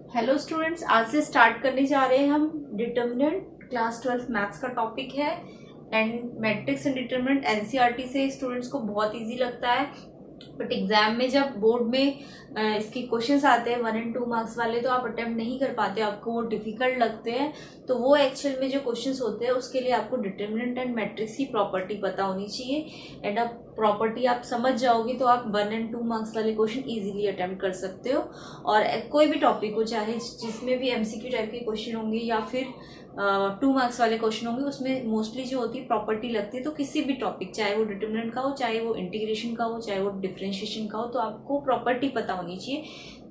Hello students, आज से start करने जा रहे हैं हम डिटर्मिनेंट। क्लास 12 मैथ्स का टॉपिक है and matrix and determinant NCERT से स्टूडेंट्स को बहुत इजी लगता है, बट एग्जाम में जब बोर्ड में इसके क्वेश्चंस आते हैं 1 और 2 मार्क्स वाले तो आप अटेम्प्ट नहीं कर पाते, आपको वो डिफिकल्ट लगते हैं। तो वो एक्चुअल में जो क्वेश्चंस होते हैं उसके लिए आपको डिटर्मिनेंट एंड मैट्रिक्स की प्रॉपर्टी पता होनी चाहिए। एंड अब प्रॉपर्टी आप समझ जाओगे तो आप 1 और 2 मार्क्स वाले क्वेश्चन इजीली अटेम्प्ट कर सकते हो। और कोई भी टॉपिक हो, चाहे जिसमें भी एमसीक्यू टाइप के क्वेश्चन होंगे या फिर 2 मार्क्स वाले क्वेश्चन होंगे, उसमें मोस्टली जो होती है प्रॉपर्टी लगती है। तो किसी भी टॉपिक, चाहे वो डिटर्मिनेंट का हो, चाहे वो इंटीग्रेशन का हो, चाहे वो डिफरेंशिएशन का हो, तो आपको प्रॉपर्टी पता होनी चाहिए।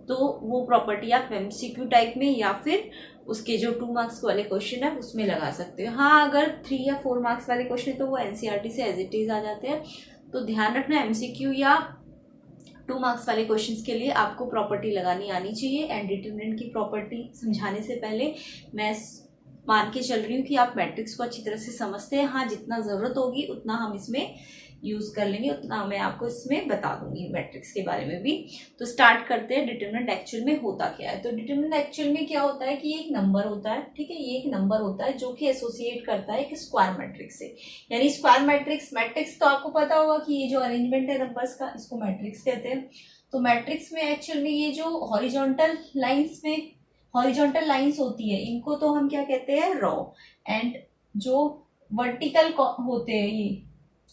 तो वो प्रॉपर्टी आप एमसीक्यू टाइप में या फिर उसके जो 2 मार्क्स वाले क्वेश्चन है उसमें लगा सकते हो। हाँ, अगर 3 या 4 मार्क्स वाले क्वेश्चन है तो वो एनसीईआरटी से एज इट इज आ जाते हैं। तो ध्यान रखना, एमसीक्यू या 2 मार्क्स वाले क्वेश्चंस के लिए आपको प्रॉपर्टी लगानी आनी चाहिए। एंड डिटर्मिनेंट की प्रॉपर्टी समझाने से पहले मैं मान के चल रही हूँ कि आप मैट्रिक्स को अच्छी तरह से समझते हैं। हाँ, जितना ज़रूरत होगी उतना हम इसमें यूज़ कर लेंगे, उतना मैं आपको इसमें बता दूंगी मैट्रिक्स के बारे में भी। तो स्टार्ट करते हैं, डिटर्मिनेंट एक्चुअल में होता क्या है। तो डिटर्मिनेंट एक्चुअल में क्या होता है कि ये एक नंबर होता है, ठीक है। ये एक नंबर होता है जो कि एसोसिएट करता है एक स्क्वायर मैट्रिक्स से। यानी स्क्वायर मैट्रिक्स तो आपको पता होगा कि ये जो अरेंजमेंट है नंबर्स का, इसको मैट्रिक्स कहते हैं। तो मैट्रिक्स में एक्चुअल में ये जो हॉरिजॉन्टल लाइंस होती है, इनको तो हम क्या कहते हैं, रो। एंड जो वर्टिकल होते हैं, ये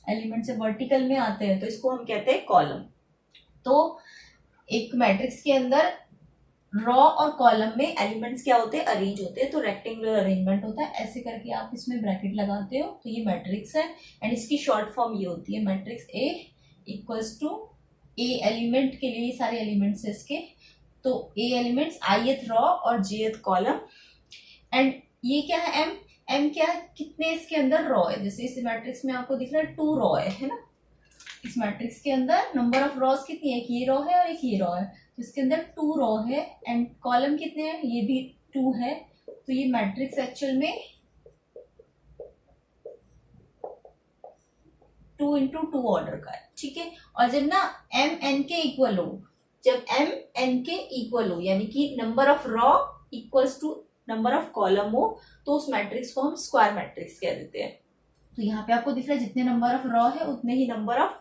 एलिमेंट से वर्टिकल में आते हैं, तो इसको हम कहते हैं कॉलम। तो एक मैट्रिक्स के अंदर रो और कॉलम में एलिमेंट्स क्या होते हैं, अरेंज होते हैं। तो रेक्टेंगुलर अरेंजमेंट होता है, ऐसे करके आप इसमें ब्रैकेट लगाते हो तो ये मैट्रिक्स है। एंड इसकी शॉर्ट फॉर्म ये होती है matrix A equals to A element के लिए सारे एलिमेंट्स है इसके, तो ए एलिमेंट्स ith रो और jth कॉलम। एंड ये क्या है, एम क्या है, कितने इसके अंदर रो है। जैसे इस मैट्रिक्स में आपको दिख रहा है 2 रो है ना। इस मैट्रिक्स के अंदर नंबर ऑफ रोज कितनी है, एक ये रो है और एक ये रो है, तो इसके अंदर 2 रो है। एंड कॉलम कितने हैं, ये भी 2 है। तो ये मैट्रिक्स एक्चुअल में 2 इंटू 2 ऑर्डर का है, ठीक है। और जब ना एम एन के इक्वल हो, जब एम एन के इक्वल हो, यानी कि number of row equals to number of column हो, तो उस मैट्रिक्स को हम स्क्वायर मैट्रिक्स कह देते हैं। तो यहाँ पे आपको दिख रहा है जितने नंबर ऑफ रो है उतने ही नंबर ऑफ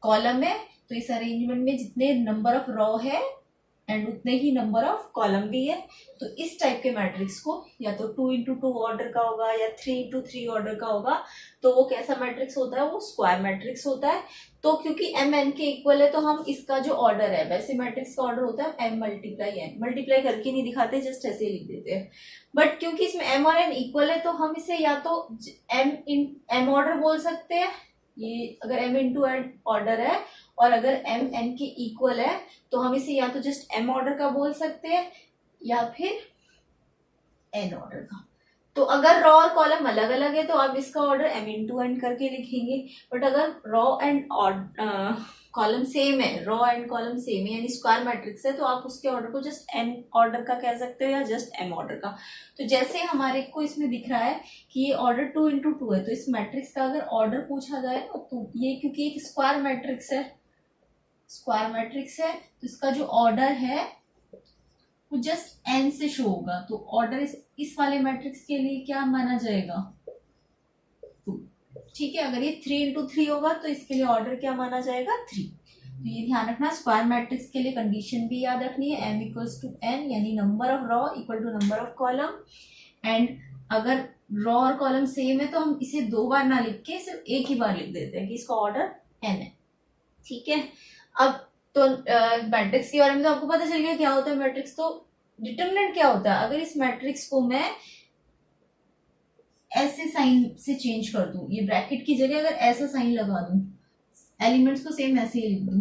कॉलम है। तो इस अरेंजमेंट में जितने नंबर ऑफ रो है एंड उतने ही नंबर ऑफ कॉलम भी है। तो इस टाइप के मैट्रिक्स को या तो 2 इंटू 2 ऑर्डर का होगा या 3 इंटू 3 ऑर्डर का होगा, तो वो कैसा मैट्रिक्स होता है, वो स्क्वायर मैट्रिक्स होता है। तो क्योंकि एम एन के इक्वल है तो हम इसका जो ऑर्डर है, वैसे मैट्रिक्स का ऑर्डर होता है एम मल्टीप्लाई एन। मल्टीप्लाई करके नहीं दिखाते, जस्ट ऐसे लिख देते हैं। बट क्योंकि इसमें एम और एन इक्वल है तो हम इसे या तो एम ऑर्डर बोल सकते हैं, ये अगर एम इंटू एन ऑर्डर है, और अगर एम एन के इक्वल है तो हम इसे या तो जस्ट एम ऑर्डर का बोल सकते हैं या फिर एन ऑर्डर का। तो अगर रो और कॉलम अलग अलग है तो आप इसका ऑर्डर एम इंटू एन करके लिखेंगे। बट अगर रो एंड कॉलम सेम है, रो एंड कॉलम सेम है, यानी स्क्वायर मैट्रिक्स है, तो आप उसके ऑर्डर को जस्ट एन ऑर्डर का कह सकते हो या जस्ट एम ऑर्डर का। तो जैसे हमारे को इसमें दिख रहा है कि ये ऑर्डर 2 इंटू 2 है, तो इस मैट्रिक्स का अगर ऑर्डर पूछा जाए तो ये, क्योंकि एक स्क्वायर मैट्रिक्स है, तो इसका जो ऑर्डर है वो जस्ट एन से शो होगा। तो ऑर्डर इस वाले मैट्रिक्स के लिए क्या माना जाएगा, 2, ठीक है। अगर ये 3 इंटू 3 होगा तो इसके लिए ऑर्डर क्या माना जाएगा, 3। तो ये ध्यान रखना, स्क्वायर मैट्रिक्स के लिए कंडीशन भी याद रखनी है, एम इक्वल्स टू एन, यानी number of row equal to number of column. And अगर रो और कॉलम सेम है तो हम इसे 2 बार ना लिख के सिर्फ एक ही बार लिख देते हैं कि इसका ऑर्डर एन है, ठीक है। अब तो मैट्रिक्स के बारे में तो आपको पता चल गया क्या होता है मैट्रिक्स। तो डिटर्मिनेंट क्या होता है, अगर इस मैट्रिक्स को मैं ऐसे साइन से चेंज कर दूं, ये ब्रैकेट की जगह अगर ऐसा साइन लगा दूं, एलिमेंट्स को सेम ऐसे ही लिख दूं,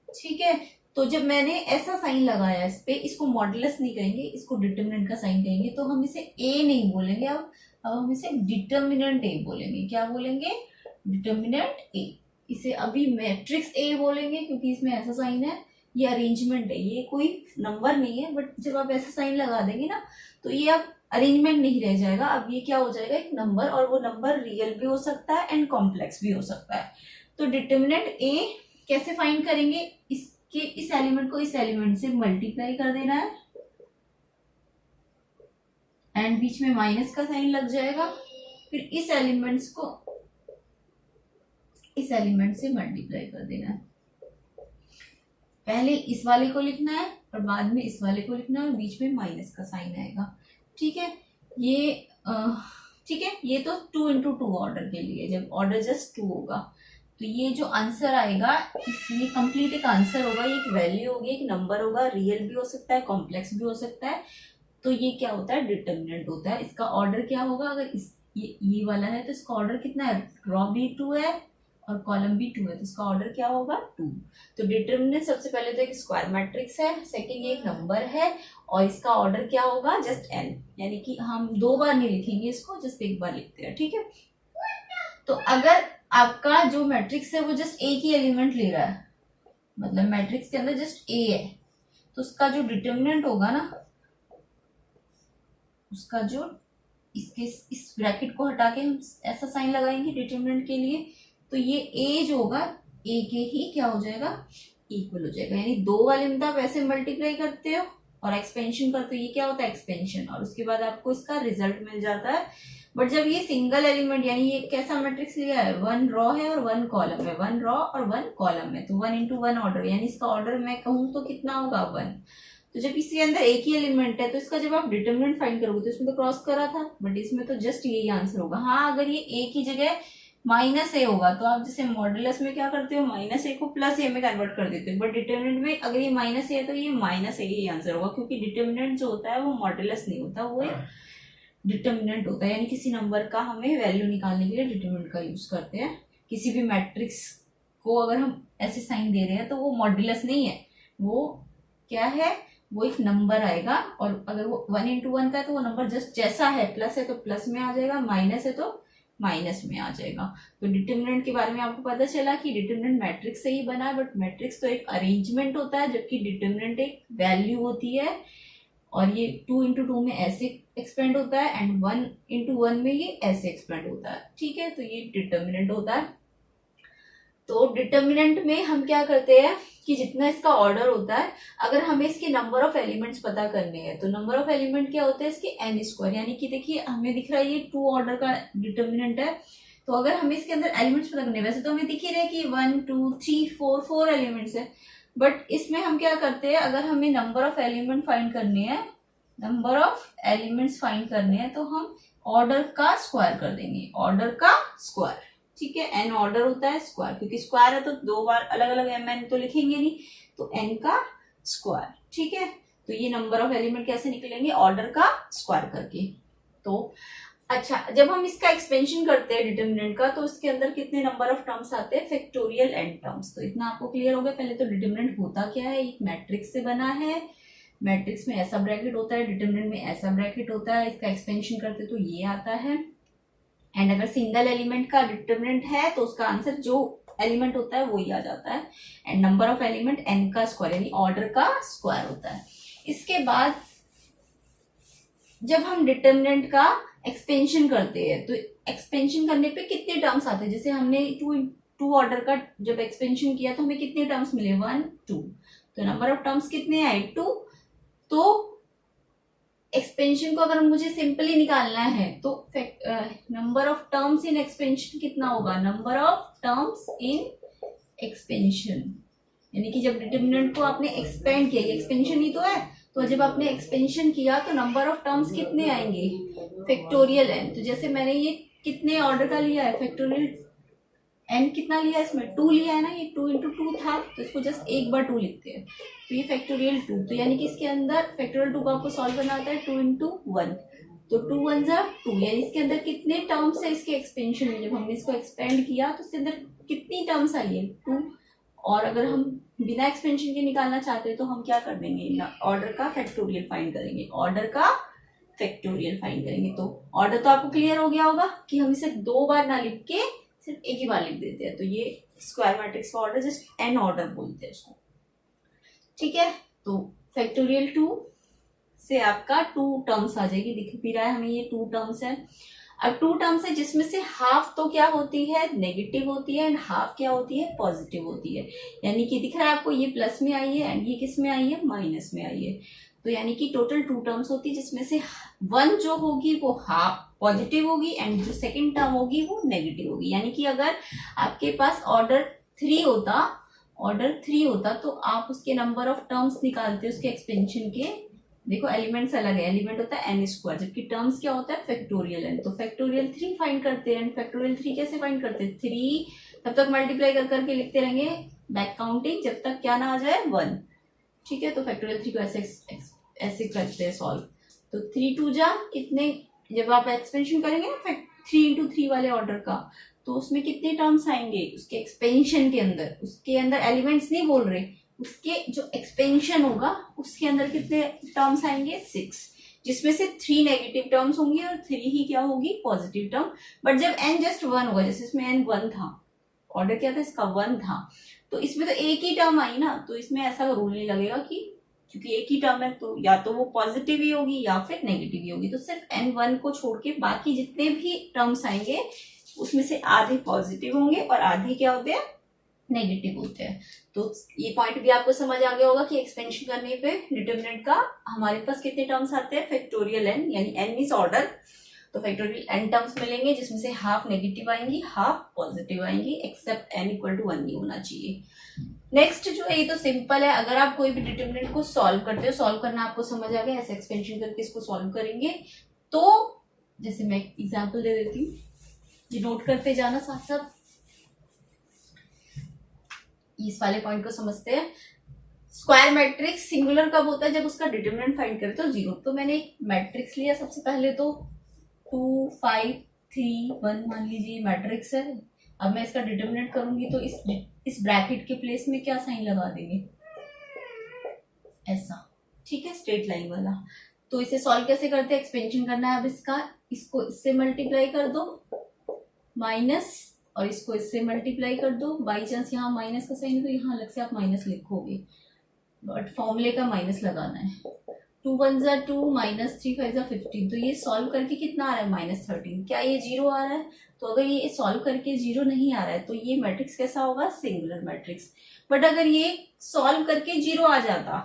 ठीक है। तो जब मैंने ऐसा साइन लगाया इस पे, इसको मॉडुलस नहीं कहेंगे, इसको डिटर्मिनेंट का साइन कहेंगे। तो हम इसे ए नहीं बोलेंगे, अब हम इसे डिटर्मिनेंट ए बोलेंगे। क्या बोलेंगे, डिटर्मिनेंट ए। इसे अभी मैट्रिक्स ए बोलेंगे क्योंकि इसमें ऐसा साइन है, ये अरेंजमेंट है, ये कोई नंबर नहीं है। बट जब आप ऐसा साइन लगा देंगे ना तो ये अब अरेंजमेंट नहीं रह जाएगा, अब ये क्या हो जाएगा, एक नंबर। और वो नंबर रियल भी हो सकता है एंड कॉम्प्लेक्स भी हो सकता है। तो डिटर्मिनेंट ए कैसे फाइंड करेंगे, इस कि इस एलिमेंट को इस एलिमेंट से मल्टीप्लाई कर देना है एंड बीच में माइनस का साइन लग जाएगा, फिर इस एलिमेंट्स को इस एलिमेंट से मल्टीप्लाई कर देना है। पहले इस वाले को लिखना है और बाद में इस वाले को लिखना है और बीच में माइनस का साइन आएगा। ठीक है, ठीक है, ये तो 2 into 2 ऑर्डर के लिए, जब ऑर्डर जस्ट 2 होगा तो ये जो आंसर आएगा ये कंप्लीट एक आंसर होगा, ये एक वैल्यू होगी, एक नंबर होगा, रियल भी हो सकता है, कॉम्प्लेक्स भी हो सकता है। तो ये क्या होता है, डिटर्मिनेंट होता है। इसका ऑर्डर क्या होगा, अगर ये वाला है तो इसका ऑर्डर कितना है, रो भी 2 है और कॉलम भी 2 है, तो इसका ऑर्डर क्या होगा 2। तो डिटर्मिनेंट सबसे पहले तो एक स्क्वायर मैट्रिक्स है, सेकंड ये एक नंबर है और इसका ऑर्डर क्या होगा जस्ट n, यानी कि हम 2 बार नहीं लिखेंगे इसको, जस्ट एक बार लिखते हैं। ठीक है, तो अगर आपका जो मैट्रिक्स है वो जस्ट एक ही एलिमेंट ले रहा है, मतलब मैट्रिक्स के अंदर जस्ट a है, तो उसका जो डिटर्मिनेंट होगा ना, उसका जो इस ब्रैकेट को हटा के हम ऐसा साइन लगाएंगे डिटर्मिनेंट के लिए, तो ये a जो होगा a के ही क्या हो जाएगा, इक्वल हो जाएगा। यानी 2 वाले में आप ऐसे मल्टीप्लाई करते हो और एक्सपेंशन करते हो, ये क्या होता है एक्सपेंशन, और उसके बाद आपको इसका रिजल्ट मिल जाता है। बट जब ये सिंगल एलिमेंट, यानी ये कैसा मैट्रिक्स लिया है, 1 रो है और 1 कॉलम है, 1 रो और 1 कॉलम है, तो 1 into 1 ऑर्डर, यानी इसका ऑर्डर मैं कहूँ तो कितना होगा 1। तो जब इसके अंदर एक ही एलिमेंट है तो इसका जब आप डिटर्मिनेंट फाइंड करोगे तो इसमें तो क्रॉस करा था, बट इसमें तो जस्ट यही आंसर होगा। हाँ, अगर ये ए की जगह माइनस ए होगा तो आप जैसे मॉडुलस में क्या करते हो, माइनस ए को प्लस ए में कन्वर्ट कर देते हो, बट डिटर्मिनेंट में अगर ये माइनस ए है तो ये माइनस ए ही आंसर होगा, क्योंकि डिटर्मिनेंट जो होता है वो मॉडुलस नहीं होता, वो एक डिटर्मिनेंट होता है। यानी किसी नंबर का हमें वैल्यू निकालने के लिए डिटर्मिनेंट का यूज करते हैं। किसी भी मैट्रिक्स को अगर हम ऐसे साइन दे रहे हैं तो वो मॉडुलस नहीं है, वो क्या है, वो एक नंबर आएगा, और अगर वो 1 into 1 का है तो वो नंबर जस्ट जैसा है, प्लस है तो प्लस में आ जाएगा, माइनस है तो माइनस में आ जाएगा। तो डिटर्मिनेंट के बारे में आपको पता चला कि डिटर्मिनेंट मैट्रिक्स से ही बना है, बट मैट्रिक्स तो एक अरेंजमेंट होता है जबकि डिटर्मिनेंट एक वैल्यू होती है, और ये 2 into 2 में ऐसे एक्सपेंड होता है एंड 1 into 1 में ये ऐसे एक्सपेंड होता है। ठीक है, तो ये डिटर्मिनेंट होता है। तो डिटर्मिनेंट में हम क्या करते हैं कि जितना इसका ऑर्डर होता है, अगर हमें इसके नंबर ऑफ एलिमेंट्स पता करने हैं तो नंबर ऑफ एलिमेंट क्या होते हैं इसके n स्क्वायर, यानी कि देखिए हमें दिख रहा है ये 2 ऑर्डर का डिटर्मिनेंट है, तो अगर हमें इसके अंदर एलिमेंट्स पता करने, वैसे तो हमें दिख ही रहा है कि 1 2 3 4 एलिमेंट्स है, बट इसमें हम क्या करते हैं, अगर हमें नंबर ऑफ एलिमेंट फाइंड करने हैं, नंबर ऑफ एलिमेंट्स फाइंड करने हैं तो हम ऑर्डर का स्क्वायर कर देंगे, ऑर्डर का स्क्वायर। ठीक है, n ऑर्डर होता है स्क्वायर, क्योंकि स्क्वायर है तो 2 बार अलग अलग mn तो लिखेंगे नहीं, तो n का स्क्वायर। ठीक है, तो ये नंबर ऑफ एलिमेंट कैसे निकलेंगे, ऑर्डर का स्क्वायर करके। तो अच्छा, जब हम इसका एक्सपेंशन करते हैं डिटर्मिनेंट का, तो उसके अंदर कितने नंबर ऑफ टर्म्स आते हैं, फैक्टोरियल n टर्म्स। तो इतना आपको क्लियर हो गया। पहले तो डिटर्मिनेंट होता क्या है, एक मैट्रिक्स से बना है, मैट्रिक्स में ऐसा ब्रैकेट होता है, डिटर्मिनेंट में ऐसा ब्रैकेट होता है, इसका एक्सपेंशन करते तो ये आता है। एंड अगर सिंगल एलिमेंट का डिटर्मिनेंट है तो उसका आंसर जो एलिमेंट होता है वही आ जाता है, and number of element n का स्क्वायर यानी ऑर्डर का स्क्वायर होता है। इसके बाद जब हम डिटर्मिनेंट का एक्सपेंशन करते हैं तो एक्सपेंशन करने पे कितने टर्म्स आते हैं, जैसे हमने टू ऑर्डर का जब एक्सपेंशन किया तो हमें कितने टर्म्स मिले, 1 2, तो नंबर ऑफ टर्म्स कितने आए 2। तो एक्सपेंशन को अगर मुझे सिंपली निकालना है तो number of terms in expansion कितना होगा, number of terms in expansion, यानी कि जब डिटर्मिनेंट को आपने एक्सपेंड किया, एक्सपेंशन ही तो है, तो जब आपने एक्सपेंशन किया तो नंबर ऑफ टर्म्स कितने आएंगे, फैक्टोरियल n। तो जैसे मैंने ये कितने ऑर्डर का लिया है, फैक्टोरियल n कितना लिया है, इसमें 2 लिया है ना, ये 2 into 2 था, तो इसको जस्ट एक बार 2 लिखते हैं, तो ये फैक्टोरियल 2। तो यानी कि इसके अंदर फैक्टोरियल 2 को आपको सॉल्व करना आता है 2 into 1, तो 2 1 जा 2, यानी इसके अंदर कितने टर्म्स है इसके एक्सपेंशन में, जब हमने इसको एक्सपेंड किया तो इसके अंदर कितनी टर्म्स आई है 2। और अगर हम बिना एक्सपेंशन के निकालना चाहते हैं तो हम क्या कर देंगे, ऑर्डर का फैक्टोरियल फाइंड करेंगे, ऑर्डर का फैक्टोरियल फाइंड करेंगे। तो ऑर्डर तो आपको क्लियर हो गया होगा कि हम इसे 2 बार ना लिख के सिर्फ एक ही बार लिख देते हैं, तो ये स्क्वायर मैट्रिक्स का ऑर्डर जस्ट n ऑर्डर बोलते हैं उसको। ठीक है, तो फैक्टोरियल 2 से आपका 2 टर्म्स आ जाएगी, दिख भी रहा है हमें ये 2 टर्म्स है। अब टू टर्म्स है जिसमें से हाफ तो क्या होती है, नेगेटिव होती है, एंड हाफ क्या होती है, पॉजिटिव होती है। यानी कि दिख रहा है आपको, ये प्लस में आई है एंड ये किस में आई है, माइनस में आई है। तो यानी कि टोटल टू टर्म्स होती है जिसमें से वन जो होगी वो हाफ पॉजिटिव होगी एंड जो सेकेंड टर्म होगी वो नेगेटिव होगी। यानी कि अगर आपके पास ऑर्डर 3 होता तो आप उसके नंबर ऑफ टर्म्स निकालते उसके एक्सपेंशन के। देखो एलिमेंट्स अलग है, एलिमेंट होता है n स्क्वायर, जबकि टर्म्स क्या होता है, फैक्टोरियल n। तो फैक्टोरियल 3 फाइंड करते हैं, फैक्टोरियल 3 कैसे फाइंड करते हैं, 3 तब तक मल्टीप्लाई कर करके लिखते रहेंगे बैक काउंटिंग जब तक क्या ना आ जाए 1। ठीक है, तो फैक्टोरियल 3 को ऐसे करते हैं सॉल्व। तो 3 2 जा कितने, जब आप एक्सपेंशन करेंगे ना 3 इंटू 3 वाले ऑर्डर का, तो उसमें कितने टर्म्स आएंगे उसके एक्सपेंशन के अंदर, उसके अंदर एलिमेंट्स नहीं बोल रहे, उसके जो एक्सपेंशन होगा उसके अंदर कितने टर्म्स आएंगे, 6, जिसमें से 3 नेगेटिव टर्म्स होंगी और 3 ही क्या होगी, पॉजिटिव टर्म। बट जब n जस्ट 1 होगा, जैसे इसमें n 1 था, ऑर्डर क्या था इसका 1 था, तो इसमें तो एक ही टर्म आई ना, तो इसमें ऐसा रूल नहीं लगेगा कि क्योंकि एक ही टर्म है तो या तो वो पॉजिटिव ही होगी या फिर नेगेटिव ही होगी। तो सिर्फ n1 को छोड़ के बाकी जितने भी टर्म्स आएंगे उसमें से आधे पॉजिटिव होंगे और आधे क्या होते हैं, नेगेटिव होते हैं। तो ये पॉइंट भी आपको समझ आ गया होगा कि एक्सपेंशन करने पे डिटरमिनेंट का हमारे पास कितने टर्म्स आते हैं, फैक्टोरियल n, यानी n इज ऑर्डर, तो फैक्टोरियल n टर्म्स मिलेंगे जिसमें से हाफ नेगेटिव आएंगी हाफ पॉजिटिव आएंगी, एक्सेप्ट n इक्वल टू 1 नहीं होना चाहिए। नेक्स्ट जो है ये तो सिंपल है, अगर आप कोई भी डिटरमिनेंट को सॉल्व करते हो, सॉल्व करना आपको समझ आ गया, ऐसे एक्सपेंशन करके इसको सॉल्व करेंगे। तो जैसे मैं एग्जांपल दे देती हूँ, ये नोट करते जाना साथ साथ, इस वाले पॉइंट को समझते हैं। स्क्वायर मैट्रिक्स सिंगुलर कब होता है, जब उसका डिटरमिनेंट फाइंड करते हो 0। तो मैंने एक मैट्रिक्स लिया सबसे पहले, तो 2 5 3 1 मान लीजिए मैट्रिक्स है। अब मैं इसका डिटरमिनेंट करूंगी तो इस ब्रैकेट के प्लेस में क्या साइन लगा देंगे, ऐसा, ठीक है, स्ट्रेट लाइन वाला। तो इसे सॉल्व कैसे करते हैं, एक्सपेंशन करना है। अब इसको इससे मल्टीप्लाई कर दो माइनस, और इसको इससे मल्टीप्लाई कर दो। बाई चांस यहाँ माइनस का साइन है तो यहाँ अलग से आप माइनस लिखोगे, बट फॉर्मूले का माइनस लगाना है। 2 1 जा 2 माइनस 3 5 जा 15। तो ये सॉल्व करके कितना आ रहा है, -13। क्या ये 0 आ रहा है, तो अगर ये सॉल्व करके 0 नहीं आ रहा है तो ये मैट्रिक्स कैसा होगा, सिंगुलर मैट्रिक्स। बट अगर ये सॉल्व करके 0 आ जाता,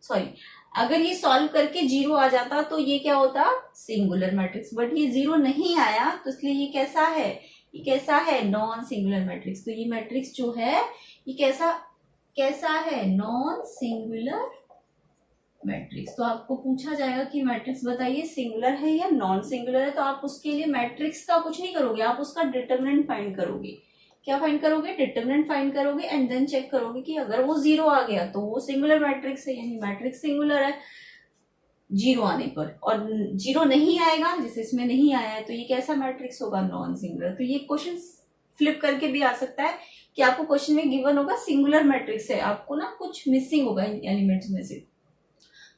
सॉरी, अगर ये सॉल्व करके 0 आ जाता तो ये क्या होता, सिंगुलर मैट्रिक्स। बट ये 0 नहीं आया तो इसलिए ये कैसा है, ये कैसा है, नॉन सिंगुलर मैट्रिक्स। तो ये मैट्रिक्स जो है ये कैसा है, नॉन सिंगुलर मैट्रिक्स। तो आपको पूछा जाएगा कि मैट्रिक्स बताइए सिंगुलर है या नॉन सिंगुलर है, तो आप उसके लिए मैट्रिक्स का कुछ नहीं करोगे, आप उसका डिटरमिनेंट फाइंड करोगे। क्या फाइंड करोगे, डिटरमिनेंट फाइंड करोगे एंड देन चेक करोगे कि अगर वो 0 आ गया तो वो सिंगुलर मैट्रिक्स है, यानी मैट्रिक्स सिंगुलर है 0 आने पर। और 0 नहीं आएगा, जैसे इसमें नहीं आया है, तो ये कैसा मैट्रिक्स होगा, नॉन सिंगुलर। तो ये क्वेश्चन फ्लिप करके भी आ सकता है कि आपको क्वेश्चन में गिवन होगा सिंगुलर मैट्रिक्स है, आपको ना कुछ मिसिंग होगा इन एलिमेंट्स में से,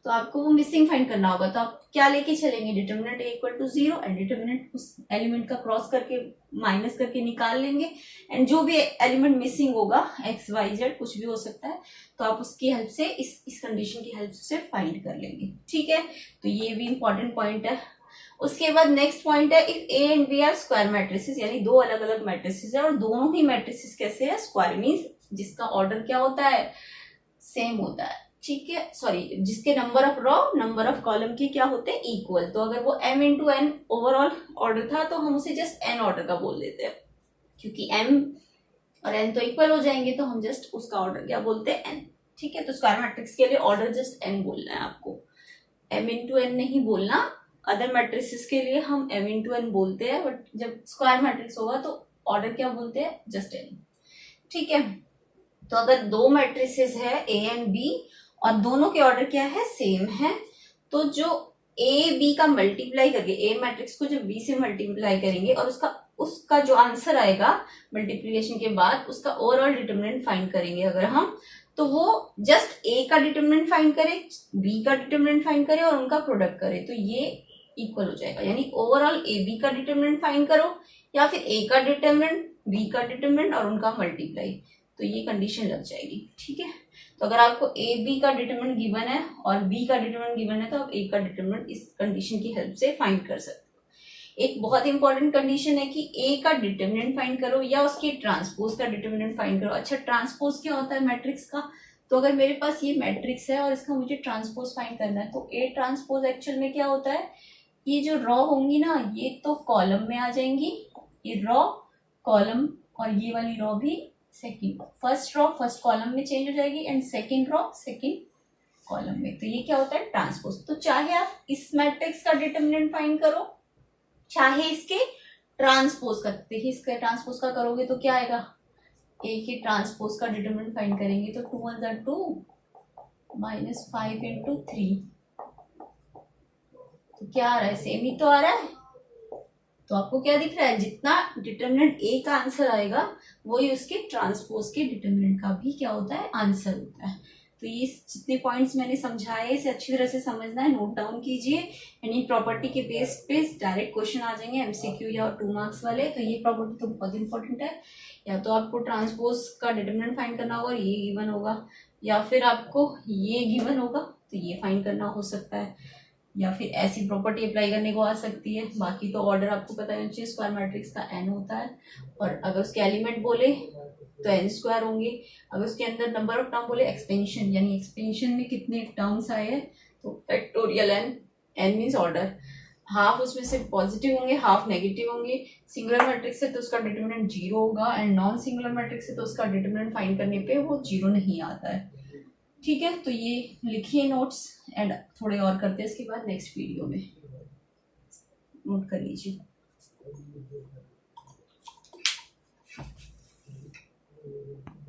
तो आपको वो मिसिंग फाइंड करना होगा। तो आप क्या लेके चलेंगे, determinant a equal to 0 and determinant उस एलिमेंट का क्रॉस करके माइनस करके निकाल लेंगे, एंड जो भी एलिमेंट मिसिंग होगा x y z कुछ भी हो सकता है, तो आप उसकी हेल्प से इस कंडीशन की हेल्प से फाइंड कर लेंगे। ठीक है, तो ये भी इंपॉर्टेंट पॉइंट है। उसके बाद नेक्स्ट पॉइंट है, if a and b are square matrices, यानी दो अलग अलग मैट्रिसेस है और दोनों ही मैट्रिसेस कैसे है, स्क्वायर, मीन्स जिसका ऑर्डर क्या होता है, सेम होता है। ठीक है, सॉरी, जिसके number of row number of column के क्या होते हैं, इक्वल। तो अगर वो m into n overall order था तो हम उसे जस्ट n ऑर्डर का बोल देते हैं, क्योंकि m और n तो इक्वल हो जाएंगे, तो हम जस्ट उसका ऑर्डर क्या बोलते हैं, n। ठीक है, तो स्क्वायर मैट्रिक्स के लिए ऑर्डर जस्ट n बोलना है आपको, m इंटू n नहीं बोलना। अदर मैट्रिक्स के लिए हम m इंटू n बोलते हैं, बट जब स्क्वायर मैट्रिक्स होगा तो ऑर्डर क्या बोलते हैं, जस्ट n। ठीक है, तो अगर दो मैट्रिसेस है a एंड b और दोनों के ऑर्डर क्या है, सेम है, तो जो a b का मल्टीप्लाई करके, a मैट्रिक्स को जब b से मल्टीप्लाई करेंगे और उसका जो आंसर आएगा मल्टीप्लिकेशन के बाद, उसका ओवरऑल डिटरमिनेंट फाइंड करेंगे अगर हम, तो वो जस्ट a का डिटरमिनेंट फाइंड करे, b का डिटरमिनेंट फाइंड करे और उनका प्रोडक्ट करे, तो ये इक्वल हो जाएगा। यानी ओवरऑल a b का डिटरमिनेंट फाइंड करो या फिर a का डिटरमिनेंट, b का डिटरमिनेंट और उनका मल्टीप्लाई, तो ये कंडीशन लग जाएगी। ठीक है, तो अगर आपको a b का डिटरमिनेंट गिवन है और b का डिटरमिनेंट गिवन है, तो आप a का डिटरमिनेंट इस कंडीशन की हेल्प से फाइंड कर सकते एक बहुत इंपॉर्टेंट कंडीशन है कि ए का डिटर्मिनेंट फाइंड करो या उसके ट्रांसपोज का डिटर्मिनेंट फाइंड करो। अच्छा, ट्रांसपोज क्या होता है मैट्रिक्स का? तो अगर मेरे पास ये मैट्रिक्स है और इसका मुझे ट्रांसपोज फाइंड करना है, तो ए ट्रांसपोज एक्चुअल में क्या होता है, ये जो रॉ होंगी ना ये तो कॉलम में आ जाएंगी, ये रॉ कॉलम, और ये वाली रॉ भी second, first raw first column में चेंज हो जाएगी and second raw second column में। तो ये क्या होता है, ट्रांसपोज। तो चाहे आप इस मैट्रिक्स का डिटर्मिनेंट फाइंड करो, चाहे इसके ट्रांसपोज का, देखिए इसके ट्रांसपोज का करोगे तो क्या आएगा, ए के ट्रांसपोज का डिटर्मिनेंट फाइंड करेंगे तो 2 1 ज़ा 2 -5 × 3, तो क्या आ रहा है, सेम ही तो आ रहा है। तो आपको क्या दिख रहा है, जितना डिटर्मिनेंट ए का आंसर आएगा वही उसके ट्रांसपोज के डिटर्मिनेंट का भी क्या होता है, आंसर होता है। तो ये जितने पॉइंट्स मैंने समझाए इसे अच्छी तरह से समझना है, नोट डाउन कीजिए। एंड ये प्रॉपर्टी के बेस पे डायरेक्ट क्वेश्चन आ जाएंगे एमसीक्यू या 2 मार्क्स वाले। तो ये प्रॉपर्टी तो बहुत इंपॉर्टेंट है। या तो आपको ट्रांसपोज का डिटर्मिनेंट फाइंड करना होगा, ये गिवन होगा, या फिर आपको ये गिवन होगा तो ये फाइंड करना हो सकता है, या फिर ऐसी प्रॉपर्टी अप्लाई करने को आ सकती है। बाकी तो ऑर्डर आपको पता है, स्क्वायर मैट्रिक्स का एन होता है, और अगर उसके एलिमेंट बोले तो एन स्क्वायर होंगे। अगर उसके अंदर नंबर ऑफ टर्म बोले, एक्सपेंशन यानी एक्सपेंशन में कितने टर्म्स आए हैं, तो factorial N, N means order, half उसमें से पॉजिटिव होंगे हाफ नेगेटिव होंगे। सिंगुलर मैट्रिक्स है तो उसका डिटर्मिनेंट 0 होगा, एंड नॉन सिंगुलर मैट्रिक्स है तो उसका डिटर्मिनेंट फाइंड करने पे वो 0 नहीं आता है। ठीक है, तो ये लिखिए नोट्स, एंड थोड़े और करते हैं इसके बाद नेक्स्ट वीडियो में, नोट कर लीजिए।